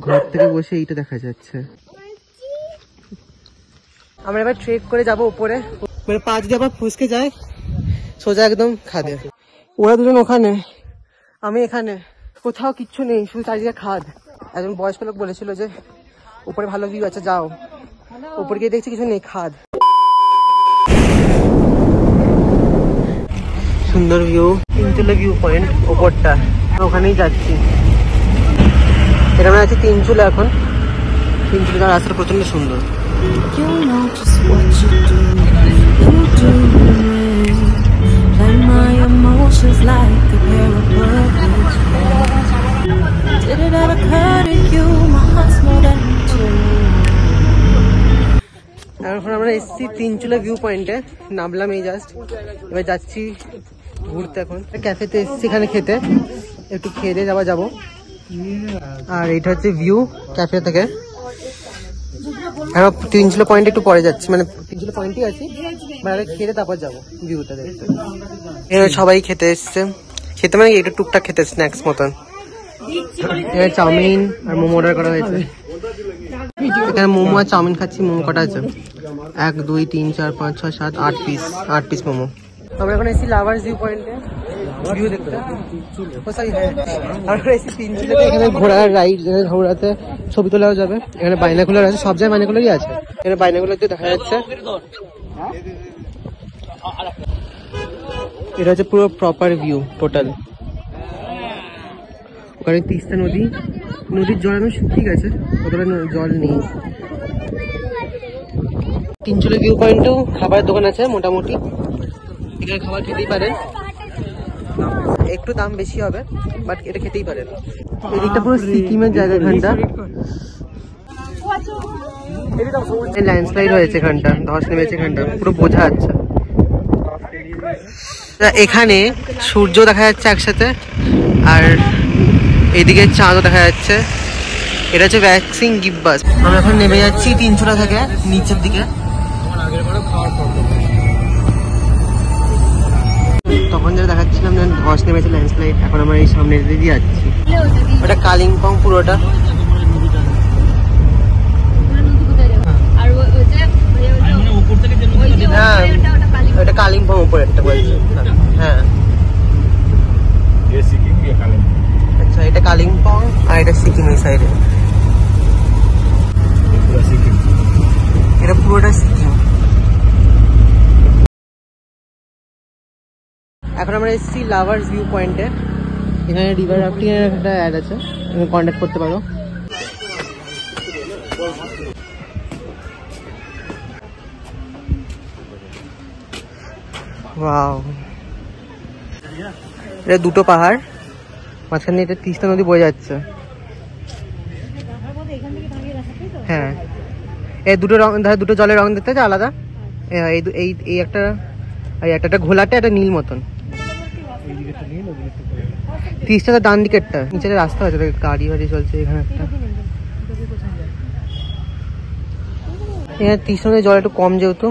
ঘর থেকে বসে এইটা দেখা যাচ্ছে। আমরা এবার ট্রেক করে যাব উপরে, মানে পা যদি আবার ফুসকে যায় সোজা একদম খাদে। ওরা দুজন ওখানে, আমি এখানে, কোথাও কিচ্ছু নেই, শুধু চারিদিকে খাদ। একজন বয়স্ক লোক বলেছিল যে উপরে ভালো ভিউ আছে, যাও। উপরে গিয়ে দেখছি কিছু নেই, খাদ। সুন্দর ভিউ, তিনচুলা ভিউ পয়েন্ট ওপরটা, ওখানেই যাচ্ছি। এটা আমরা আছি তিনচুলা এখন। তিনচুলা রাস্তাটা প্রচন্ড সুন্দর। এখন আমরা এসেছি তিনচুলা ভিউ পয়েন্টে, নামলাম এই জাস্ট। এবার যাচ্ছি ঘুরতে। এখন ক্যাফেতে এসেছি, এখানে খেতে, একটু খেয়ে দিয়ে যাবো। আর এইটা হচ্ছে ভিউ ক্যাফে থেকে। আমরা তিনচুলা পয়েন্ট একটু পরে যাচ্ছি, মানে তিনচুলা পয়েন্টই আছি, মানে খেতে তারপর যাবো ভিউটা দেখতে। সবাই খেতে এসছে, খেতে মানে একটু টুকটাক খেতে, স্ন্যাক্স মতন। এখানে চাউমিন আর মোমো অর্ডার করা হয়েছে। এখানে মোমো আর চাউমিন খাচ্ছি। মোমো কটা আছে? 1 2 3 4 5 6 7 8 পিস মোমো। আমরা এখন এসেছি লাভার্স ভিউ পয়েন্টে ভিউ দেখতে। আমরা এসেছি তিনচুলাতে, এখানে ঘোড়ার রাইড, ঘোড়াতে ছবি তোলাও যাবে। এখানে বাইনাকুলার আছে, সব জায়গায় বাইনাকুলারই আছে। এখানে বাইনাকুলার দিয়ে দেখা যাচ্ছে। এটা হচ্ছে পুরো প্রপার ভিউ টোটাল। ওখানে তিস্তা নদী, নদীর জল এখন শুকিয়ে গেছে, অতটা জল নেই। তিনচুলা ভিউ পয়েন্টেও খাবারের দোকান আছে মোটামুটি, এখানে খাবার খেতেই পারেন। একটু দাম বেশি হবে, বাট এটা খেতেই পারেন। এদিকটা পুরো সিকিমের জায়গা, এখানটা ল্যান্ডস্লাইড হয়েছে, এখানটা ধস নেমেছে, এখানটা পুরো বোঝা যাচ্ছে। এখানে সূর্য দেখা যাচ্ছে একসাথে, আর এইদিকে চাঁদও দেখা যাচ্ছে। এটা হচ্ছে ভ্যাক্সিং গিব্বাস। আমরা এখন নেমে যাচ্ছি তিনচুলা থেকে নিচের দিকে। তখন যেটা দেখাচ্ছিলাম ধস নেমেছে, ল্যান্ডস্লাইড। এখন আমরা এই সামনে দিয়ে যাচ্ছি, ওটা কালিম্পং পুরোটা। হ্যাঁ ওটা কালিম্পং উপরে একটা বলছে। হ্যাঁ আচ্ছা, এটা কালিম্পং আর এটা সিকিম এই সাইডে। এটা পুরোটা সিকিম। এখন আমরা এসেছি লাভার্স ভিউ পয়েন্টে। এখানে রিভার রাফটিং এর একটা অ্যাড আছে, তুমি কন্ট্যাক্ট করতে পারো। ওয়াও, এটা দুটো পাহাড়, মাঝখানে এটা তিস্তা নদী বয়ে যাচ্ছে। হ্যাঁ, এই দুটো রং, দুটো জলের রং দেখতে আছে আলাদা। এই একটা, একটা ঘোলাটে, একটা নীল মতন। তিস্তাটা ডান দিকেরটা, নিচে রাস্তা আছে, গাড়ি বাড়ি চলছে। এখানে একটা, এখানে তিস্তা নদীর জল একটু কম যেহেতু,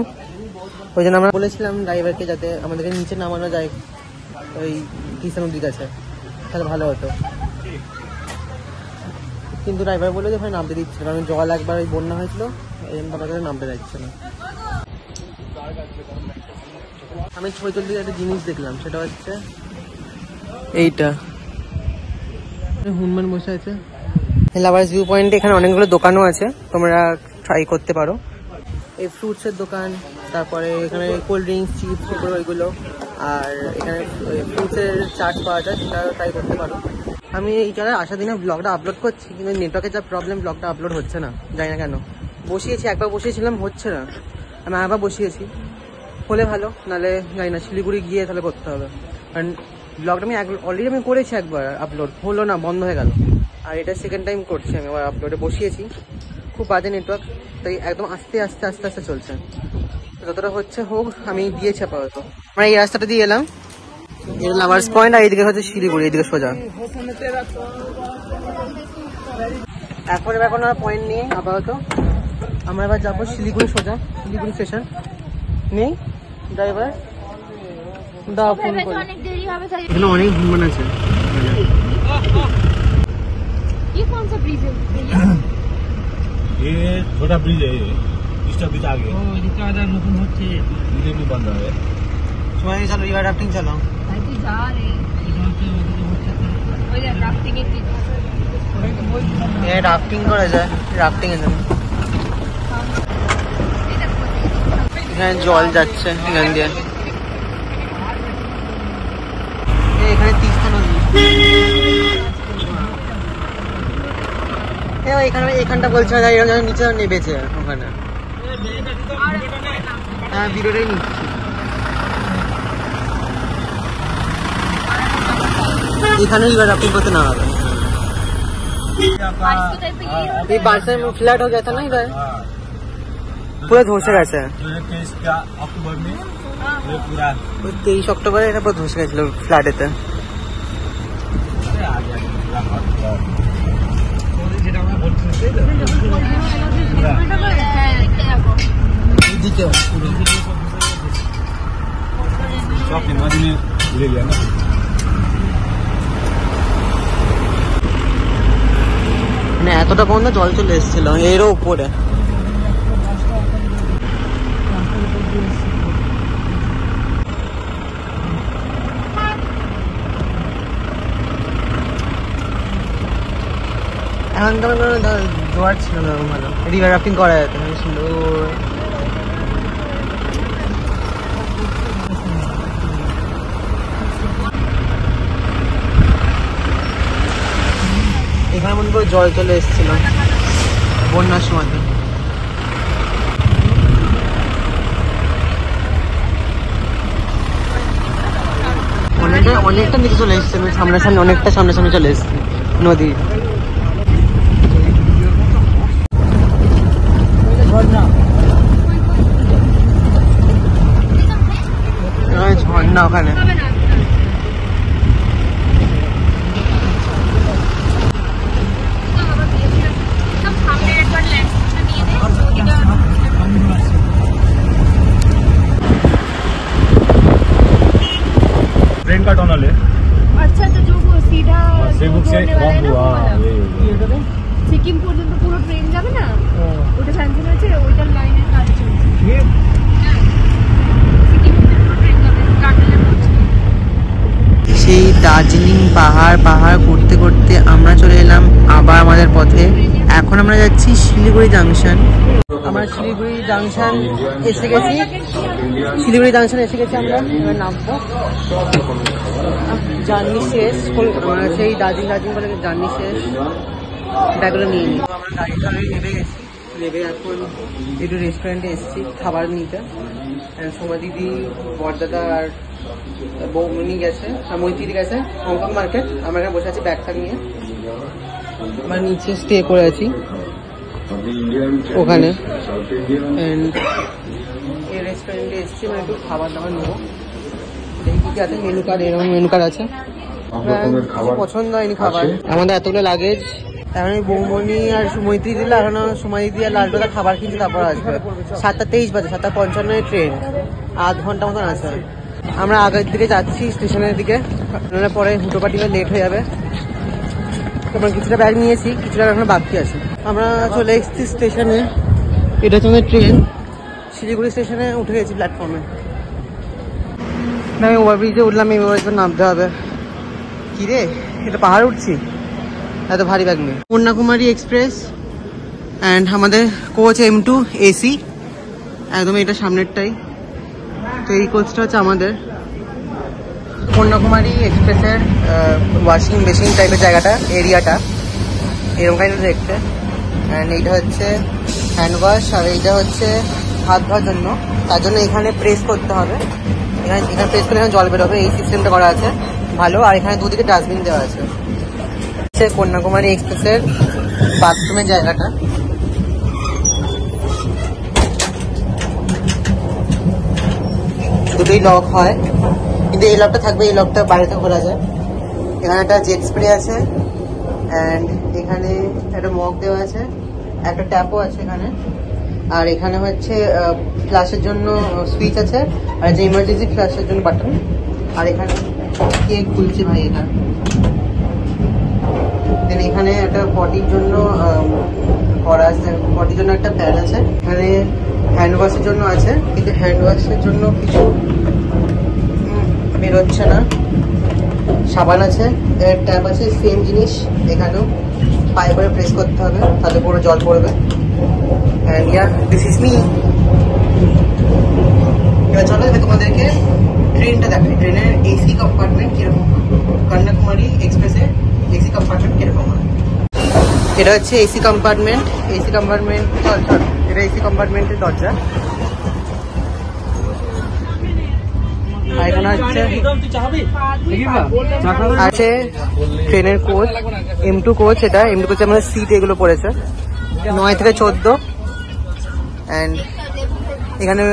ওই জন্য আমরা বলেছিলাম ড্রাইভারকে যাতে আমাদেরকে নিচে নামানো যায় ওই তিস্তা নদীর কাছে, তাহলে ভালো হতো। কিন্তু ড্রাইভার বলে যে ভাই নামতে দিচ্ছে, কারণ জল একবার ওই বন্যা হয়েছিল, এই জন্য আমাদের নামতে যাচ্ছে না। আমি ছবি তুলতে একটা জিনিস দেখলাম, সেটা হচ্ছে এইটা, হনুমান বসে আছে। লাভার্স ভিউ পয়েন্টে এখানে অনেকগুলো দোকানও আছে, তোমরা ট্রাই করতে পারো। এই ফ্রুটসের দোকান, তারপরে এখানে কোল্ড ড্রিঙ্কস, চিপস, ওইগুলো, আর এখানে ফ্রুটসের চাট পাওয়া যায়, সেটা ট্রাই করতে পারো। আমি এই জায়গায় আসার দিনে ব্লগটা আপলোড করছি, কিন্তু নেটওয়ার্কের যা প্রবলেম, ব্লগটা আপলোড হচ্ছে না, জানি না কেন। বসিয়েছি, একবার বসিয়েছিলাম, হচ্ছে না। আমি আবার বসিয়েছি, হলে ভালো, নাহলে জানি না, শিলিগুড়ি গিয়ে তাহলে করতে হবে। কারণ ব্লগটা আমি অলরেডি আমি করেছি একবার আপলোড, হলো না, বন্ধ হয়ে গেল। আর এটা সেকেন্ড টাইম করছি আমি, আবার আপলোডে বসিয়েছি। খুব বাজে নেটওয়ার্ক, তাই একদম আস্তে আস্তে আস্তে আস্তে চলছে। যতটা হচ্ছে হোক, আমি দিয়েছি আপাতত। আমরা এই রাস্তাটা দিয়ে এলাম, এটা লাভার্স পয়েন্ট, আর এইদিকে হচ্ছে শিলিগুড়ি, এইদিকে সোজা। এখন আমরা পয়েন্ট নিয়ে আপাতত আমরা এবার যাবো শিলিগুড়ি সোজা, শিলিগুড়ি স্টেশন। নেই ড্রাইভার, দাও ফোন করে। এখানে অনেক হনুমান আছে। सा ब्रिज है ये छोटा ब्रिज है, ये इसका ब्रिज आगे এদিকে আদা নতুন হচ্ছে, ये भी बन रहा है। সময় চলো রিভার রাফটিং চলো। भाई तू जा रे ওই দেখ রাফটিং এর টিপ রাফটিং করা যায়, রাফটিং এর জন্য এখানে জল যাচ্ছে এখান দিয়ে। এখানে তিস্তা নদী, এখানটা বলছে নিচে নেবেছে ওখানে। হ্যাঁ ভিডিওটাই নিচ্ছি। এখানে রিভার রাফটিং করতে না হবে, बारिश के टाइम पे यही होता ये बारिश में फ्लैट हो गया था ना इधर, पूरा धसे গেছে। 23 अक्टूबर में ये पूरा 23 অক্টোবরে এটা পুরো ধসে গেছিল ফ্ল্যাটেতে। যেটা আমরা বলছিলাম সেই তো है क्या को এদিকে পুরো सब नदी में ले लिया ना। মানে এতটা পর্যন্ত জল চলে এসেছিল এরও উপরে। এখন তো জোয়ার ছিল না ভালো, রিভার রাফটিং করা যেত সুন্দর। এখানে মনে করে জল চলে এসেছিল বন্যার সময়। অনেকটা নিচে চলে এসছে, সামনাসামনি অনেকটা সামনাসামনি চলে এসছে নদী। ঝর্ণা ওখানে ट्रेन का टनल है। अच्छा तो जो वो सीधा सेबुक से সিকিম পর্যন্ত পুরো ট্রেন যাবে না, ওটা স্যাংশন হয়েছে, ওইটার লাইনের কাজ চলছে। সিকিম পুরো ট্রেন যাবে কার্গিলে পৌঁছে। সেই দার্জিলিং পাহাড় ঘুরতে ঘুরতে আমরা চলে এলাম আবার আমাদের পথে। এখন আমরা যাচ্ছি শিলিগুড়ি জাংশন। আমরা শিলিগুড়ি জাংশন এসে গেছি, আমরা এবার নামবো। জার্নি শেষ, সেই দার্জিলিং বলে জার্নি শেষ, ব্যাগগুলো নিয়ে নিই। আমরা গাড়িটা নেমে গেছি, নেমে এখন একটু রেস্টুরেন্টে এসেছি খাবার নিতে। সোমা দিদি, বরদাদা আর বৌমনি গেছে, মৈত্রী গেছে হংকং মার্কেট। আমরা এখানে বসে আছি ব্যাগ নিয়ে। আমরা নিচে স্টে করে আছি ওখানে। এই রেস্টুরেন্টে এসেছি, মানে একটু খাবার দাবার নেবো। দেখি কি আছে, মেনু কার্ড, এরকম মেনু কার্ড আছে। পছন্দ হয়নি খাবার, আমাদের এতগুলো লাগেজ। এখন বৌমনি আর মৈত্রী দিলে এখনো সময় দিদি আর লালটুদা খাবার কিনছে, তারপর আসবে। 7:23 বাজে, 7:55 ট্রেন, আধ ঘন্টা মতন আছে। আমরা আগের দিকে যাচ্ছি স্টেশনের দিকে, নাহলে পরে হুটোপাটি লেট হয়ে যাবে। তারপর কিছুটা ব্যাগ নিয়েছি, কিছুটা এখনো বাকি আছে। আমরা চলে এসেছি স্টেশনে, এটা হচ্ছে আমাদের ট্রেন। শিলিগুড়ি স্টেশনে উঠে গেছি প্ল্যাটফর্মে। আমি ওভারব্রিজে উঠলাম, এই ওভারব্রিজে নামতে হবে। কি রে, এটা পাহাড় উঠছি, এত ভারী ব্যাগ নেই। কন্যাকুমারী এক্সপ্রেস অ্যান্ড আমাদের কোচ M2 AC, একদম এটা সামনেরটাই। তো এই কোচটা হচ্ছে আমাদের কন্যাকুমারী এক্সপ্রেসের ওয়াশিং মেশিন টাইপের জায়গাটা, এরিয়াটা এরকম কাইন্ডের দেখতে। অ্যান্ড এইটা হচ্ছে হ্যান্ড ওয়াশ, আর এইটা হচ্ছে হাত ধোয়ার জন্য। তার জন্য এখানে প্রেস করতে হবে, এখানে প্রেস করে এখানে জল বেরোবে, এই সিস্টেমটা করা আছে ভালো। আর এখানে দুদিকে ডাস্টবিন দেওয়া আছে। কন্যাকুমারী এক্সপ্রেসের বাথরুমের জায়গাটা। দুটোই লক হয়, কিন্তু এই লকটা থাকবে, এই লকটা বাইরে থেকে খোলা যায়। এখানে একটা জেট স্প্রে আছে, অ্যান্ড এখানে একটা মগ দেওয়া আছে, একটা ট্যাপও আছে এখানে। আর এখানে হচ্ছে ফ্ল্যাশের জন্য সুইচ আছে, আর যে ইমার্জেন্সি ফ্ল্যাশের জন্য বাটন। আর এখানে কেক খুলছে ভাই, এটা দেন এখানে একটা পটির জন্য করা আছে, পটির জন্য একটা প্যাড আছে। এখানে হ্যান্ড ওয়াশের জন্য আছে, কিন্তু হ্যান্ড ওয়াশের জন্য কিছু বেরোচ্ছে না। সাবান আছে, ট্যাপ আছে, সেম জিনিস এখানেও, পায়ে করে প্রেস করতে হবে, তাতে পুরো জল পড়বে। And yeah, this is me. এবার চলো তোমাদেরকে ট্রেনটা দেখাই, ট্রেনের এসি কম্পার্টমেন্ট কিরকম, কন্যাকুমারী এক্সপ্রেসের এসি কম্পার্টমেন্ট কিরকম হয়। এটা হচ্ছে এসি কম্পার্টমেন্ট। এসি কম্পার্টমেন্ট, চল এটা এসি কম্পার্টমেন্টের দরজা। এখানে আছে ট্রেনের কোচ, M2 কোচ। এটা M2 কোচে আমাদের সিট এগুলো পড়েছে 9 থেকে 14। অ্যান্ড এখানে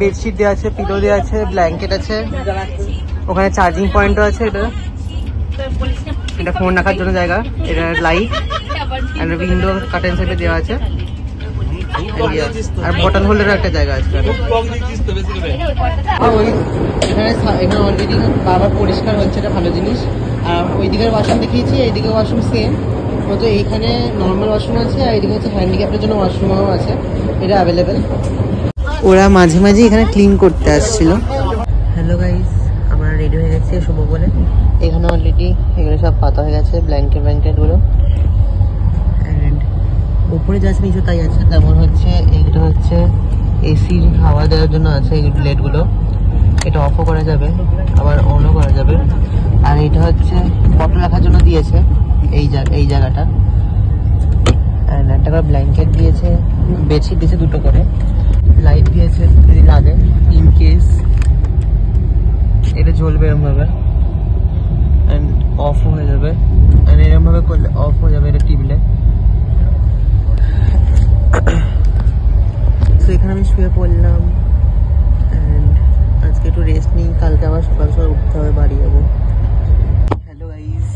বেডশিট দেওয়া আছে, পিলো দেওয়া আছে, ব্ল্যাঙ্কেট আছে, ওখানে চার্জিং পয়েন্টও আছে। এটা ফোন রাখার জন্য জায়গা, এটা লাইট অ্যান্ড উইন্ডো কার্টেন সাইডে দেওয়া আছে। আর বটল হোল্ডারও একটা জায়গা আছে। এখানে অলরেডি বারবার পরিষ্কার হচ্ছে, এটা ভালো জিনিস। আর ওই দিকের ওয়াশরুম দেখিয়েছি, এইদিকে ওয়াশরুম সেম মতো। এইখানে নর্মাল ওয়াশরুম আছে, আর এইদিকে হচ্ছে হ্যান্ডিক্যাপের জন্য ওয়াশরুমও আছে, এটা অ্যাভেলেবেল। ওরা মাঝে মাঝে এখানে ক্লিন করতে আসছিল। হ্যালো গাইস, আমরা রেডি হয়ে গেছি শুভ বলে। এখানে অলরেডি এখানে সব পাতা হয়ে গেছে, ব্ল্যাঙ্কেটগুলো। অ্যান্ড উপরে যা আছে নিচে তাই আছে, তেমন হচ্ছে। এইটা হচ্ছে এসির হাওয়া দেওয়ার জন্য আছে, এই প্লেটগুলো। এটা অফও করা যাবে, আবার অনও করা যাবে। আর এটা হচ্ছে বটল রাখার জন্য দিয়েছে এই জায়গাটা। অ্যান্ড একটা করে ব্ল্যাঙ্কেট দিয়েছে, বেডশিট দিয়েছে 2টো করে, লাইট দিয়েছে যদি লাগে ইন কেস। এটা জ্বলবে এরমভাবে, অ্যান্ড অফও হয়ে যাবে। অ্যান্ড এরমভাবে করলে অফ হয়ে যাবে এটা টিপলে। তো এখানে আমি শুয়ে পড়লাম। অ্যান্ড আজকে একটু রেস্ট নিই, কালকে আবার সকাল সকাল উঠতে হবে, বাড়ি যাবো। হ্যালো গাইজ,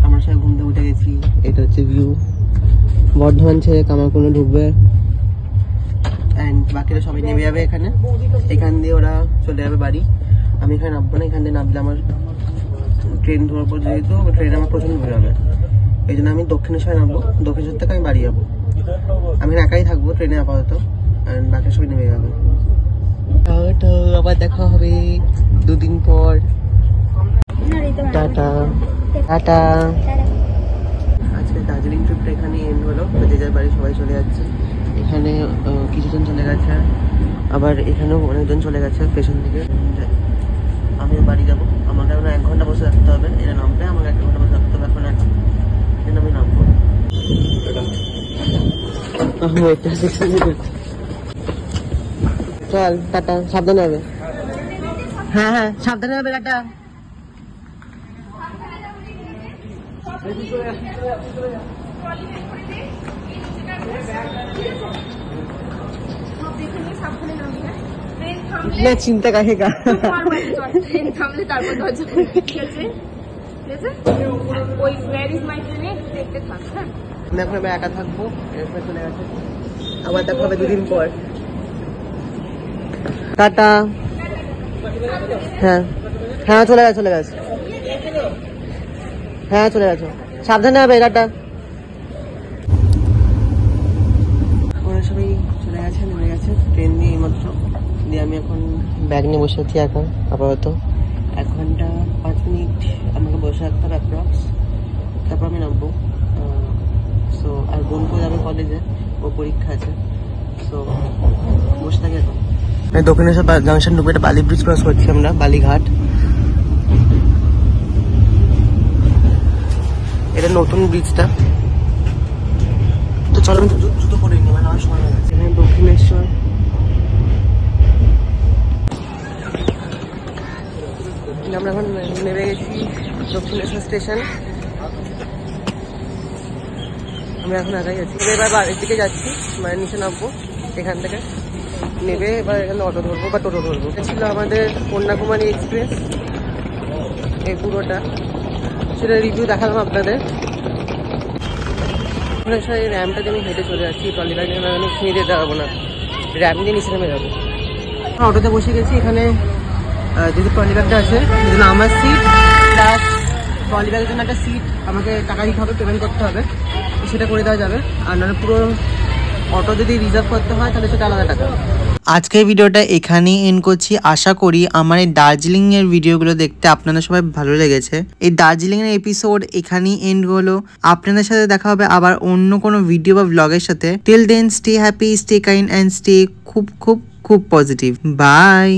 আমার সবাই ঘুম থেকে উঠে গেছি। এটা হচ্ছে ভিউ, বর্ধমান ছেড়ে কামারকুণ্ডে ঢুকবে। অ্যান্ড বাকিরা সবাই নেমে যাবে এখানে, এখান দিয়ে ওরা চলে যাবে বাড়ি। আমি এখানে নামবো না, এখান দিয়ে নামলে আমার ট্রেন ধরার পর, যেহেতু ট্রেন আমার প্রচন্ড ভিড় হবে, এই জন্য আমি দক্ষিণেশ্বরে নামবো। দক্ষিণেশ্বর থেকে আমি বাড়ি যাবো। আমি একাই থাকবো ট্রেনে আপাতত, অ্যান্ড বাকি সবাই নেমে যাবে। তো আবার দেখা হবে 2 দিন পর। Tata tata. আজকে দার্জিলিং ট্রিপটা এখানে এন্ড হলো, যে যার বাড়ি সবাই চলে যাচ্ছে। এখানে কিছুজন চলে গেছে, আবার এখানেও অনেকজন চলে গেছে পেছন দিকে। আমি বাড়ি যাবো, আমাকে এখন 1 ঘন্টা বসে রাখতে হবে। এটা নামবে, আমাকে 1 ঘন্টা বসে রাখতে হবে। এখন আমি নামবো। চল টাটা, সাবধানে হবে। হ্যাঁ হ্যাঁ, সাবধানে হবে, টাটা। না চিন্তা কাহেগা, ট্রেন থামলে তারপর দরজা খুলে, ঠিক আছে? ওই ওয়্যার ইজ মাই ট্রেনে দেখতে থাক। হ্যাঁ, আমি এখন একা থাকবো, এরপর চলে গেছে। আবার দেখা হবে 2 দিন পর। টাটা। হ্যাঁ হ্যাঁ, চলে গেছে। হ্যাঁ চলে গেছে, সাবধানে হবে, টাটা। ওরা সবাই চলে গেছে, নেমে গেছে ট্রেন নিয়ে এইমাত্র। দিয়ে আমি এখন ব্যাগ নিয়ে বসে আছি এখন আপাতত। 1 ঘন্টা 5 মিনিট আমাকে বসে থাকতে হবে অ্যাপ্রক্স, তারপর আমি নামবো। সো আর বোনকে যাবে কলেজে, ও পরীক্ষা আছে। সো বসে থাকি এখন। দক্ষিণেশ্বর জাংশন ঢুকে একটা বালি ব্রিজ ক্রস করছি আমরা, বালিঘাট। এটা নতুন ব্রিজটা। তো চলো জুতো পরে নিই, আমার সময় হয়ে গেছে। এখানে দক্ষিণেশ্বর। আমরা এখন নেমে গেছি দক্ষিণেশ্বর স্টেশন। আমরা এখন আগাই যাচ্ছি, এবার বাড়ির দিকে যাচ্ছি, মানে নিচে নামবো এখান থেকে নেবে। এবার এখানে অটো ধরবো বা টোটো ধরবো। ছিল আমাদের কন্যাকুমারী এক্সপ্রেস, এই পুরোটা, সেটা রিভিউ দেখালাম আপনাদের। এই র্যামটা দিয়ে আমি হেঁটে চলে যাচ্ছি, ট্রলি ব্যাগ নিয়ে আমি খেয়ে যেতে পারবো না, র্যাম দিয়ে নিচে নেমে যাবো। অটোতে বসে গেছি। এখানে যেহেতু ট্রলি ব্যাগটা আছে, যেহেতু আমার সিট প্লাস ট্রলি ব্যাগের জন্য একটা সিট আমাকে টাকা দিতে হবে, পেমেন্ট করতে হবে, সেটা করে দেওয়া যাবে। আর নাহলে পুরো অটো যদি রিজার্ভ করতে হয় তাহলে সেটা আলাদা টাকা। আজকের ভিডিওটা এখানেই এন্ড করছি। আশা করি আমার এই দার্জিলিং এর ভিডিওগুলো দেখতে আপনাদের সবাই ভালো লেগেছে। এই দার্জিলিং এর এপিসোড এখানেই এন্ড হলো। আপনাদের সাথে দেখা হবে আবার অন্য কোনো ভিডিও বা ব্লগের সাথে। Till then stay happy, stay kind and stay খুব খুব খুব পজিটিভ। বাই।